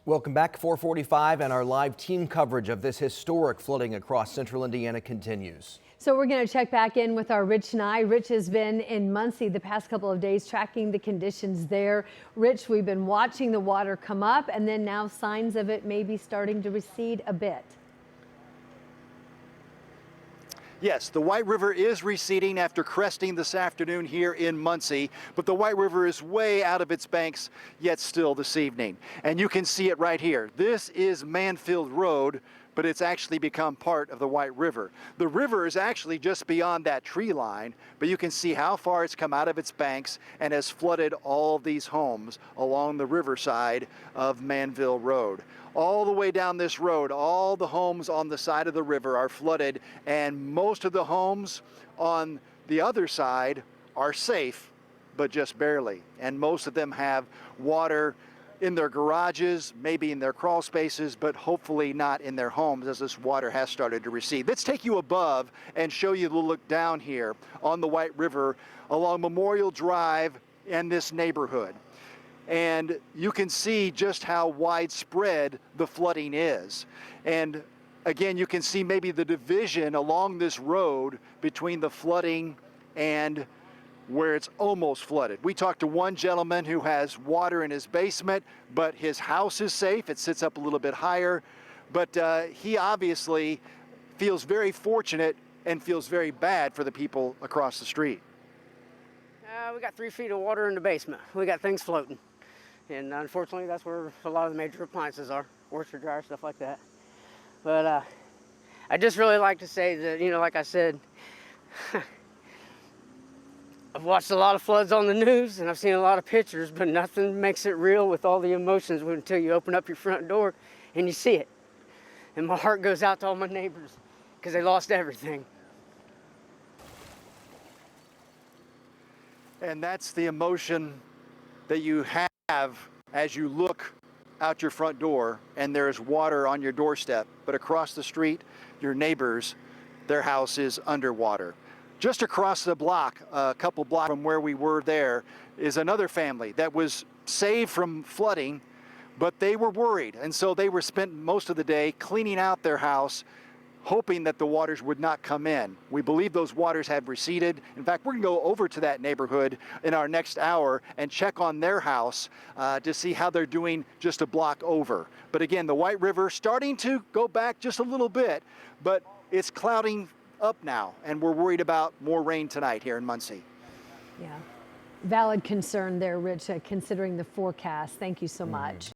Welcome back. 4:45 and our live team coverage of this historic flooding across central Indiana continues. So we're going to check back in with our Rich Nye. Rich has been in Muncie the past couple of days tracking the conditions there. Rich, we've been watching the water come up and then now signs of it maybe starting to recede a bit. Yes, the White River is receding after cresting this afternoon here in Muncie, but the White River is way out of its banks yet still this evening. And you can see it right here. This is Manfield Road, but it's actually become part of the White River. The river is actually just beyond that tree line, but you can see how far it's come out of its banks and has flooded all of these homes along the riverside of Manville Road. All the way down this road, all the homes on the side of the river are flooded, and most of the homes on the other side are safe, but just barely. And most of them have water in their garages, maybe in their crawl spaces, but hopefully not in their homes as this water has started to recede. Let's take you above and show you the look down here on the White River along Memorial Drive and this neighborhood. And you can see just how widespread the flooding is. And again, you can see maybe the division along this road between the flooding and where it's almost flooded. We talked to one gentleman who has water in his basement, but his house is safe. It sits up a little bit higher, but he obviously feels very fortunate and feels very bad for the people across the street. We got 3 feet of water in the basement. We got things floating. And unfortunately, that's where a lot of the major appliances are, washer, dryer, stuff like that. But I just really like to say that, like I said, I've watched a lot of floods on the news and I've seen a lot of pictures, but nothing makes it real with all the emotions until you open up your front door and you see it. And my heart goes out to all my neighbors because they lost everything. And that's the emotion that you have as you look out your front door and there's water on your doorstep, but across the street, your neighbors, their house is underwater. Just across the block, a couple blocks from where we were there, is another family that was saved from flooding, but they were worried. And so they were spent most of the day cleaning out their house, hoping that the waters would not come in. We believe those waters have receded. In fact, we're gonna go over to that neighborhood in our next hour and check on their house to see how they're doing just a block over. But again, the White River starting to go back just a little bit, but it's clouding up now, and we're worried about more rain tonight here in Muncie. Yeah, valid concern there, Rich, considering the forecast. Thank you so much.